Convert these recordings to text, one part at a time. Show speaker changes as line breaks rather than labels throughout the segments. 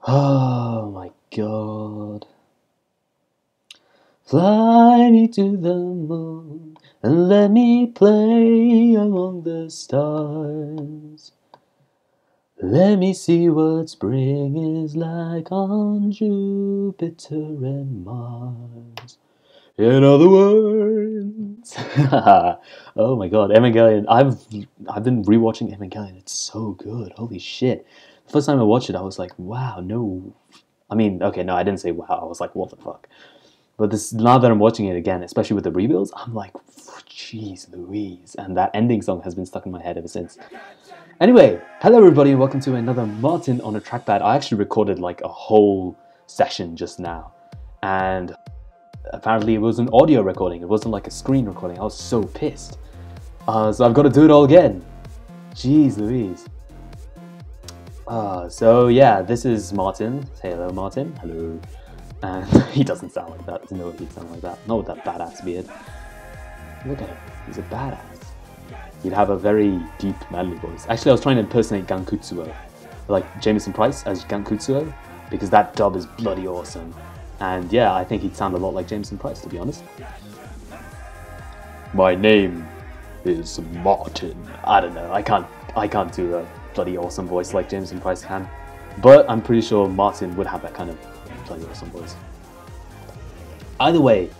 Oh my god. Fly me to the moon and let me play among the stars. Let me see what spring is like on Jupiter and Mars. In other words, oh my god, Evangelion. I've been rewatching Evangelion. It's so good. Holy shit! The first time I watched it, I was like, wow, no. I mean, okay, no, I didn't say wow. I was like, what the fuck? But this now that I'm watching it again, especially with the rebuilds, I'm like, jeez Louise. And that ending song has been stuck in my head ever since. Anyway, hello everybody and welcome to another Martin on a trackpad. I actually recorded like a whole session just now. And apparently it was an audio recording. It wasn't like a screen recording. I was so pissed. So I've got to do it all again. Jeez Louise. So yeah, this is Martin. Say hello, Martin. Hello. And he doesn't sound like that. There's no way he'd sound like that. Not with that badass beard. Look at him. He's a badass. He'd have a very deep, manly voice. Actually, I was trying to impersonate Gankutsuo. Like Jameson Price as Gankutsuo. Because that dub is bloody awesome. And yeah, I think he'd sound a lot like Jameson Price, to be honest. My name is Martin. I don't know. I can't do a bloody awesome voice like Jameson Price can. But I'm pretty sure Martin would have that kind of bloody awesome voice. Either way,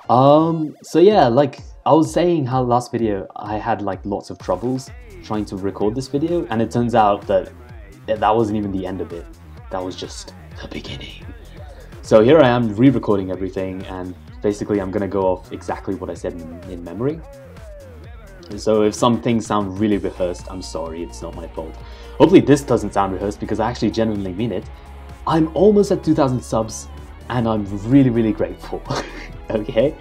so yeah, like I was saying how last video I had like lots of troubles trying to record this video, and it turns out that that wasn't even the end of it. That was just the beginning. So here I am re-recording everything, and basically I'm gonna go off exactly what I said in memory. So if some things sound really rehearsed, I'm sorry, it's not my fault. Hopefully this doesn't sound rehearsed because I actually genuinely mean it. I'm almost at 2,000 subs and I'm really grateful. Okay?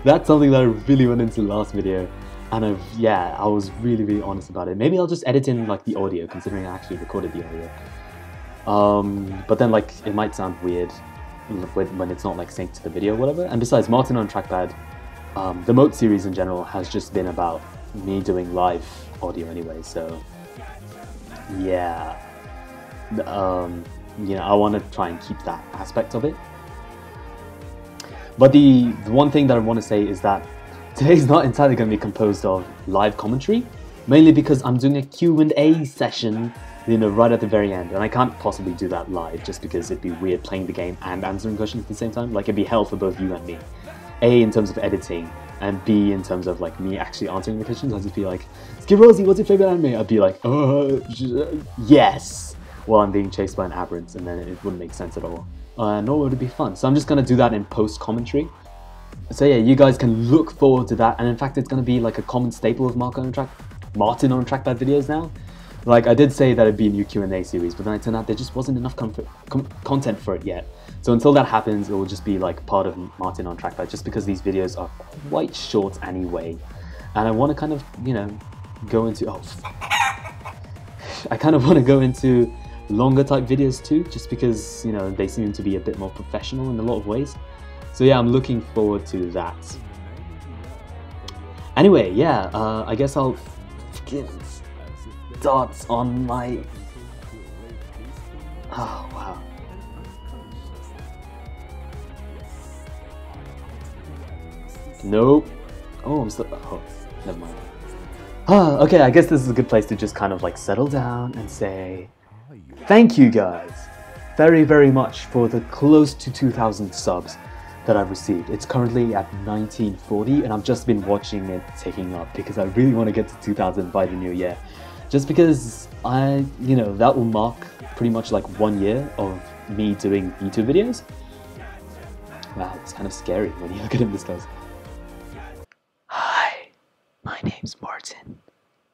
That's something that I really went into the last video, and I was really honest about it. Maybe I'll just edit in like the audio, considering I actually recorded the audio. But then like it might sound weird when it's not like synced to the video or whatever. And besides, Martin on Trackpad, the MoaT series in general has just been about me doing live audio anyway, so yeah. You know, I want to try and keep that aspect of it. But the one thing that I want to say is that today's not entirely going to be composed of live commentary, mainly because I'm doing a Q&A session, you know, right at the very end, and I can't possibly do that live just because it'd be weird playing the game and answering questions at the same time. Like, it'd be hell for both you and me. A, in terms of editing, and B, in terms of like me actually answering the questions. I'd just be like, Skip Rosie, what's your favorite anime? I'd be like, yes, while I'm being chased by an aberrant, and then it wouldn't make sense at all. Nor would it be fun. So I'm just going to do that in post-commentary. So yeah, you guys can look forward to that, and in fact it's going to be like a common staple of Martin on Trackpad videos now. Like, I did say that it'd be a new Q&A series, but then it turned out there just wasn't enough content for it yet. So until that happens, it will just be like part of Martin on Trackpad, just because these videos are quite short anyway. And I want to kind of, you know, go into... I kind of want to go into longer type videos too, just because, you know, they seem to be a bit more professional in a lot of ways. So yeah, I'm looking forward to that. Anyway, yeah, I guess I'll start on my... Oh, wow. Nope. Oh, I'm still... Oh, never mind. Okay, I guess this is a good place to just kind of like settle down and say thank you guys very much for the close to 2,000 subs that I've received. It's currently at 1940, and I've just been watching it ticking up because I really want to get to 2,000 by the new year. Just because you know, that will mark pretty much like 1 year of me doing YouTube videos. Wow, it's kind of scary when you look at him this close. Hi, my name's Martin.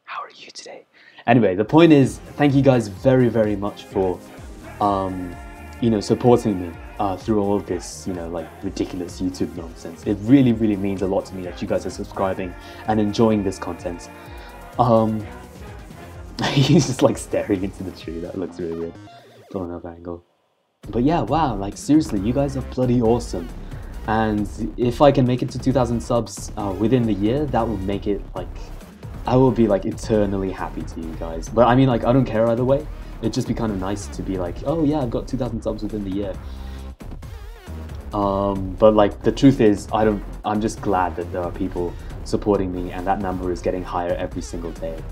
How are you today? Anyway, the point is, thank you guys very much for, you know, supporting me through all of this, you know, like ridiculous YouTube nonsense. It really means a lot to me that you guys are subscribing and enjoying this content. He's just like staring into the tree. That looks really weird. Blown up angle. But yeah, wow, like seriously, you guys are bloody awesome. And if I can make it to 2,000 subs within the year, that will make it like, I will be like eternally happy to you guys. But I mean, like, I don't care either way. it'd just be kind of nice to be like, oh yeah, I've got 2,000 subs within the year. But like the truth is, I'm just glad that there are people supporting me, and that number is getting higher every single day.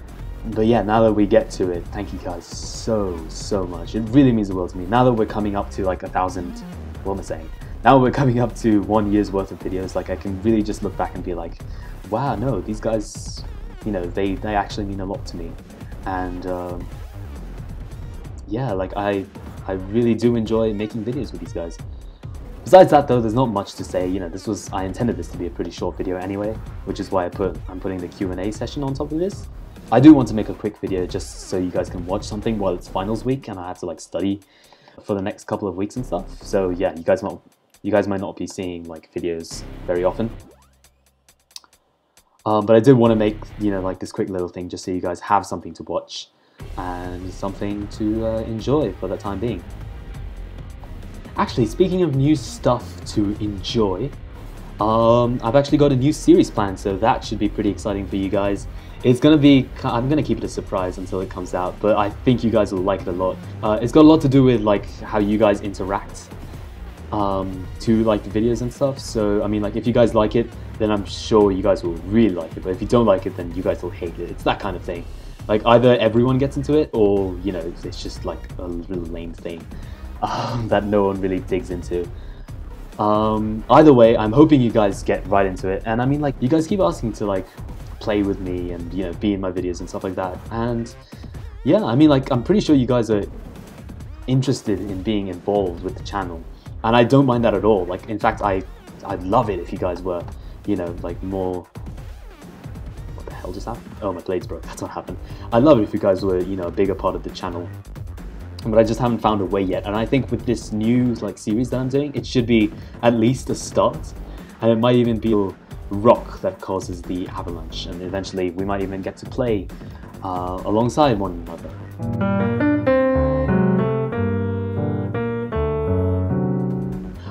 But yeah, now that we get to it, thank you guys so much. It really means the world to me. Now that we're coming up to like 1,000, what am I saying? Now we're coming up to 1 year's worth of videos, like I can really just look back and be like, wow, no, these guys, you know, they actually mean a lot to me. And yeah, like I really do enjoy making videos with these guys. Besides that though, there's not much to say. You know, I intended this to be a pretty short video anyway, which is why I'm putting the Q&A session on top of this. I do want to make a quick video just so you guys can watch something while it's finals week and I have to like study for the next couple of weeks and stuff. So yeah, you guys might not be seeing like videos very often. But I did want to make, you know, like this quick little thing just so you guys have something to watch and something to enjoy for the time being. Actually, speaking of new stuff to enjoy, I've actually got a new series planned, so that should be pretty exciting for you guys. I'm gonna keep it a surprise until it comes out, but I think you guys will like it a lot. It's got a lot to do with like how you guys interact to like the videos and stuff. So I mean, like if you guys like it, then I'm sure you guys will really like it. But if you don't like it, then you guys will hate it. It's that kind of thing. Like either everyone gets into it, or you know, it's just like a little lame thing that no one really digs into. Either way, I'm hoping you guys get right into it. And I mean, like you guys keep asking to like play with me and, you know, be in my videos and stuff like that. And yeah, I mean, like I'm pretty sure you guys are interested in being involved with the channel, and I don't mind that at all. Like in fact, I'd love it if you guys were, you know, like more. What the hell just happened? Oh, my blades broke. That's what happened. I'd love it if you guys were, you know, a bigger part of the channel. But I just haven't found a way yet. And I think with this new like series that I'm doing, it should be at least a start, and it might even be a rock that causes the avalanche, and eventually we might even get to play alongside one another.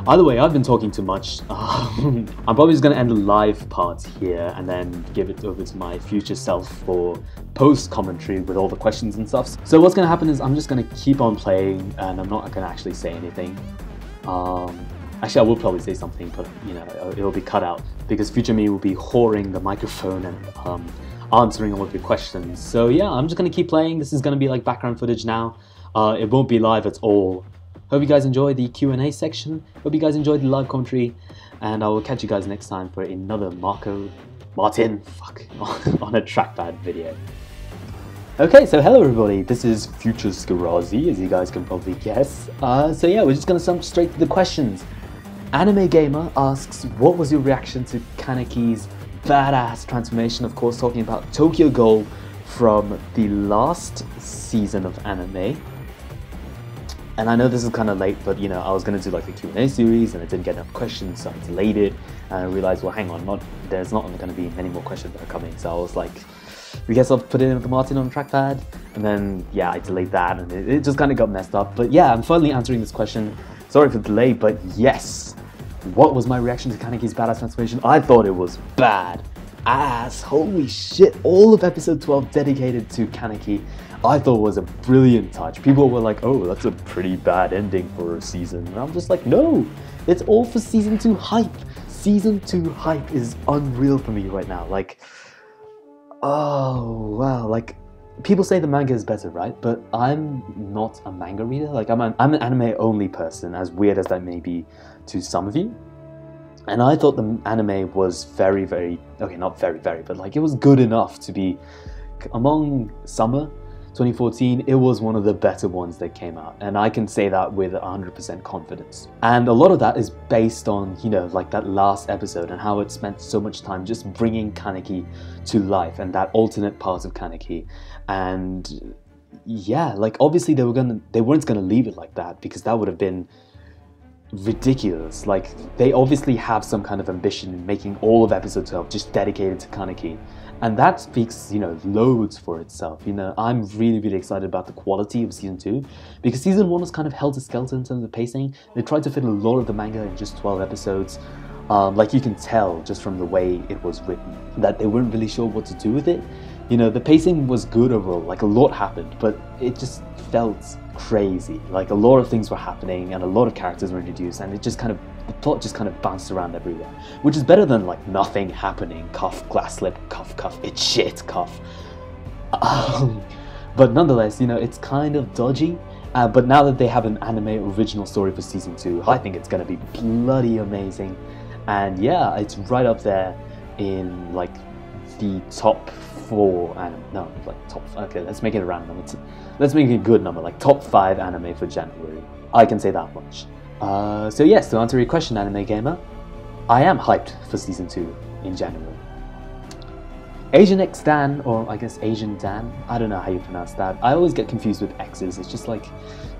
Either way, I've been talking too much. I'm probably just going to end the live part here and then give it over to my future self for post-commentary with all the questions and stuff. So what's going to happen is I'm just going to keep on playing, and I'm not going to actually say anything. Actually, I will probably say something, but you know, it'll be cut out because future me will be whoring the microphone and answering all of your questions. So yeah, I'm just going to keep playing. This is going to be like background footage now. It won't be live at all. Hope you guys enjoy the Q&A section. Hope you guys enjoyed the live commentary, and I will catch you guys next time for another Martin on a trackpad video. Okay, so hello everybody, this is Future Skirazi, as you guys can probably guess. So yeah, we're just gonna jump straight to the questions. Anime Gamer asks, what was your reaction to Kaneki's badass transformation? Of course, talking about Tokyo Ghoul from the last season of anime. And I know this is kind of late, but you know, I was going to do like a Q&A series and I didn't get enough questions, so I delayed it. And I realized, well, hang on, there's not going to be many more questions that are coming. So I was like, I guess I'll put in the Martin on the trackpad. And then, yeah, I delayed that and it just kind of got messed up. But yeah, I'm finally answering this question. Sorry for the delay, but yes. What was my reaction to Kaneki's badass transformation? I thought it was bad ass. Holy shit, all of episode 12 dedicated to Kaneki. I thought it was a brilliant touch. People were like, oh, that's a pretty bad ending for a season. And I'm just like, no, it's all for season 2 hype. Season 2 hype is unreal for me right now. Like, oh, wow. Like, people say the manga is better, right? But I'm not a manga reader. Like, I'm an anime only person, as weird as that may be to some of you. And I thought the anime was very, very, okay, not very, very, but like it was good enough to be among summer 2014, it was one of the better ones that came out, and I can say that with 100% confidence. And a lot of that is based on, you know, like that last episode and how it spent so much time just bringing Kaneki to life and that alternate part of Kaneki. And yeah, like obviously they weren't gonna leave it like that, because that would have been ridiculous. Like they obviously have some kind of ambition in making all of episode 12 just dedicated to Kaneki. And that speaks, you know, loads for itself. You know, I'm really, really excited about the quality of season 2, because season 1 was kind of held to skeleton in terms of pacing. They tried to fit a lot of the manga in just 12 episodes. Like you can tell just from the way it was written that they weren't really sure what to do with it. You know, the pacing was good overall, like a lot happened, but it just felt crazy. Like a lot of things were happening and a lot of characters were introduced, and it just kind of, the plot just kind of bounced around everywhere, which is better than like nothing happening, cuff, glass slip, cuff, cuff, it's shit, cuff. But nonetheless, you know, it's kind of dodgy. But now that they have an anime original story for season 2, I think it's gonna be bloody amazing. And yeah, it's right up there in like the top 4 anime. No, like top. Okay, let's make it a random number. Let's make it a good number, like top 5 anime for January. I can say that much. So yes, to answer your question, anime gamer, I am hyped for season 2 in January. Asian X Dan, or I guess Asian Dan, I don't know how you pronounce that. I always get confused with X's. It's just like,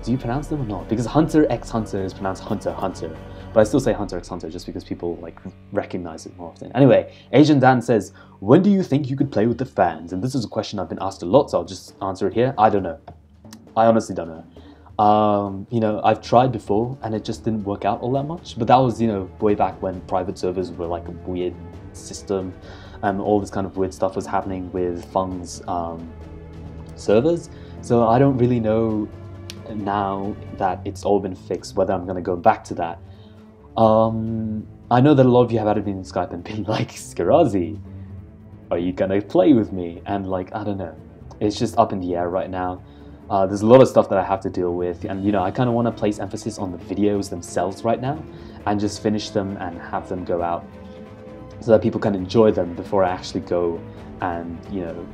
do you pronounce them or not? Because Hunter X Hunter is pronounced Hunter Hunter, but I still say Hunter X Hunter just because people like recognize it more often. Anyway, Asian Dan says, when do you think you could play with the fans? And this is a question I've been asked a lot, so I'll just answer it here. I don't know. I honestly don't know. You know, I've tried before and it just didn't work out all that much, but that was, you know, way back when private servers were like a weird system. And all this kind of weird stuff was happening with Feng's servers. So I don't really know now that it's all been fixed whether I'm going to go back to that. I know that a lot of you have added me in Skype and been like, Skirazi, are you going to play with me? And like, I don't know. It's just up in the air right now. There's a lot of stuff that I have to deal with. And you know, I kind of want to place emphasis on the videos themselves right now and just finish them and have them go out, so that people can enjoy them before I actually go and, you know,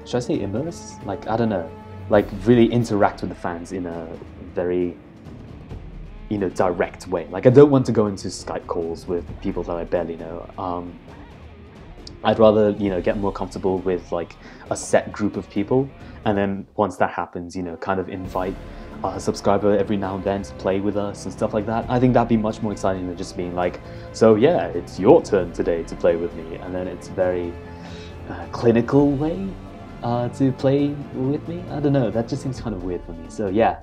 should I say immerse? Like, I don't know, like really interact with the fans in a very, you know, direct way. Like, I don't want to go into Skype calls with people that I barely know. I'd rather, you know, get more comfortable with like a set group of people, and then once that happens, you know, kind of invite a subscriber every now and then to play with us and stuff like that. I think that'd be much more exciting than just being like, so yeah, it's your turn today to play with me, and then it's very clinical way to play with me. I don't know, that just seems kind of weird for me. So yeah,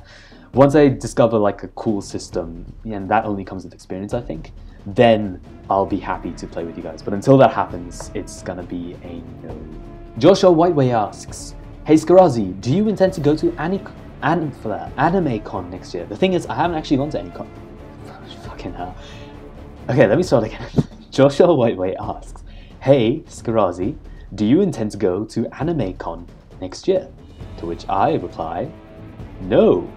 once I discover like a cool system, and that only comes with experience, I think, then I'll be happy to play with you guys. But until that happens, it's gonna be a no. Joshua Whiteway asks, hey Skirazi, do you intend to go to AnimeCon next year? The thing is, I haven't actually gone to any con. Fucking hell. Okay, let me start again. Joshua Whiteway asks, hey Skirazi, do you intend to go to AnimeCon next year? To which I reply, no,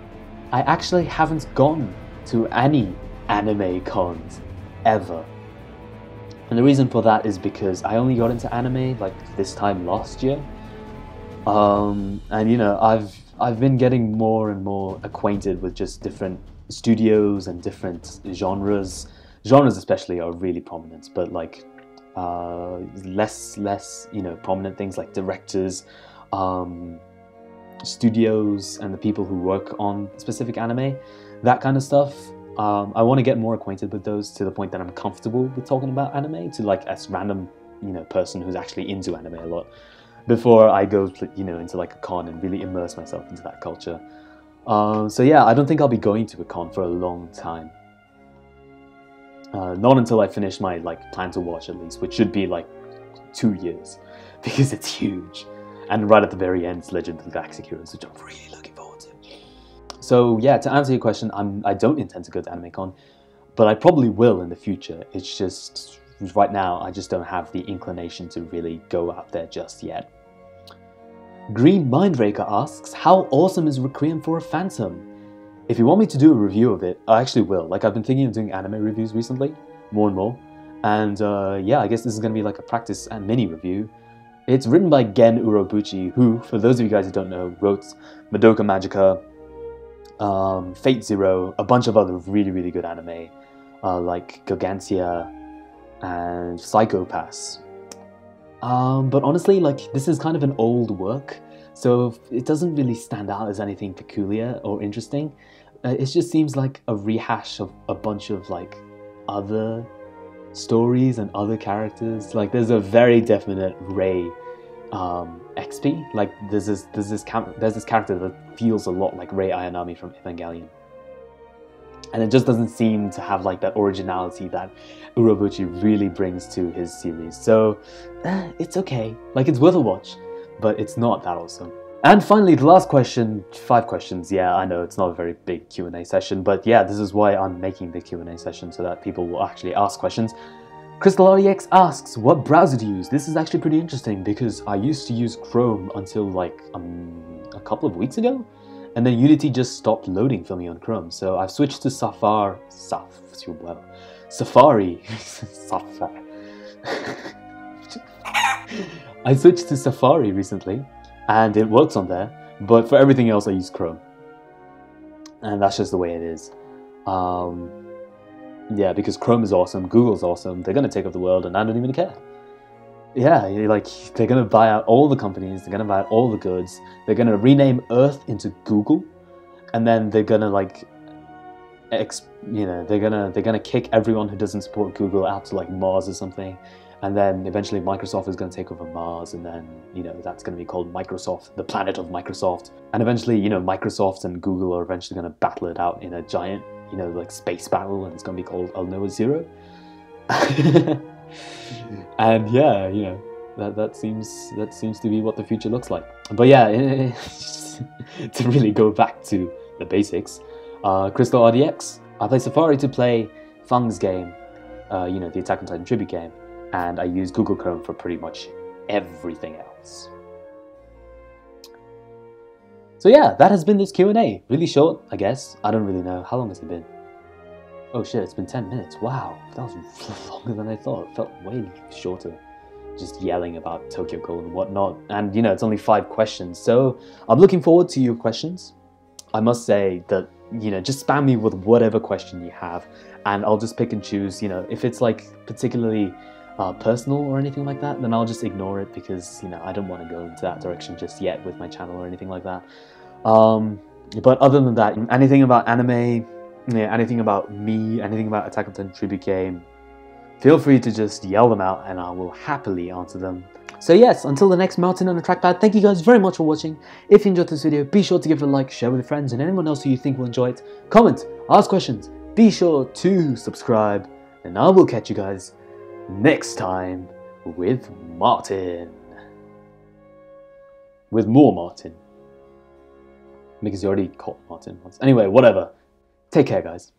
I actually haven't gone to any anime cons ever. And the reason for that is because I only got into anime like this time last year. And you know, I've been getting more and more acquainted with just different studios and different genres. Genres especially are really prominent, but like less you know, prominent things like directors, studios, and the people who work on specific anime, that kind of stuff. I want to get more acquainted with those to the point that I'm comfortable with talking about anime to like a random, you know, person who's actually into anime a lot, before I go, you know, into like a con and really immerse myself into that culture. So yeah, I don't think I'll be going to a con for a long time. Not until I finish my like plan to watch, at least, which should be like 2 years, because it's huge. And right at the very end, it's Legend of the Galactic Heroes, which I'm really looking forward to. So yeah, to answer your question, I don't intend to go to AnimeCon, but I probably will in the future. It's just, right now, I just don't have the inclination to really go out there just yet. Green Mindraker asks, how awesome is Requiem for a Phantom? If you want me to do a review of it, I actually will. Like, I've been thinking of doing anime reviews recently, more and more. And yeah, I guess this is going to be like a practice and mini review. It's written by Gen Urobuchi, who, for those of you guys who don't know, wrote Madoka Magica, Fate Zero, a bunch of other really, really good anime, like Gargantia and Psychopass. But honestly, like, this is kind of an old work, so it doesn't really stand out as anything peculiar or interesting. It just seems like a rehash of a bunch of like other stories and other characters. Like, there's a very definite Rei XP. Like, there's this character that feels a lot like Rei Ayanami from Evangelion. And it just doesn't seem to have like that originality that Urobuchi really brings to his series. So it's okay, like it's worth a watch, but it's not that awesome. And finally, the last question, 5 questions. Yeah, I know it's not a very big Q&A session, but yeah, this is why I'm making the Q&A session, so that people will actually ask questions. Crystal RDX asks, what browser do you use? This is actually pretty interesting because I used to use Chrome until like a couple of weeks ago, and then Unity just stopped loading for me on Chrome, so I've switched to Safari. I switched to Safari recently, and it works on there, but for everything else I use Chrome. And that's just the way it is. Yeah, because Chrome is awesome, Google's awesome, they're gonna take over the world, and I don't even care. Yeah, like, they're gonna buy out all the companies, they're gonna buy out all the goods, they're gonna rename Earth into Google, and then they're gonna like, they're gonna kick everyone who doesn't support Google out to like Mars or something, and then eventually Microsoft is gonna take over Mars, and then that's gonna be called Microsoft, the planet of Microsoft, and eventually Microsoft and Google are eventually gonna battle it out in a giant like space battle, and it's gonna be called Alnoa Zero. And yeah, that seems to be what the future looks like. But yeah, to really go back to the basics, Crystal RDX. I play Safari to play Feng's game, the Attack on Titan tribute game, and I use Google Chrome for pretty much everything else. So yeah, that has been this Q&A. Really short, I guess. I don't really know. How long has it been? Oh shit, it's been 10 minutes. Wow, that was longer than I thought. It felt way shorter. Just yelling about Tokyo Ghoul and whatnot. And it's only 5 questions. So I'm looking forward to your questions. I must say that, just spam me with whatever question you have. And I'll just pick and choose, if it's like particularly personal or anything like that, then I'll just ignore it because, I don't want to go into that direction just yet with my channel or anything like that. But other than that, anything about anime, anything about me, anything about Attack on Titan tribute game, feel free to just yell them out and I will happily answer them. So yes, until the next mountain on the trackpad, thank you guys very much for watching. If you enjoyed this video, be sure to give it a like, share with your friends and anyone else who you think will enjoy it. Comment, ask questions, be sure to subscribe, and I will catch you guys next time with Martin. With more Martin. Because you already caught Martin once. Anyway, whatever. Take care, guys.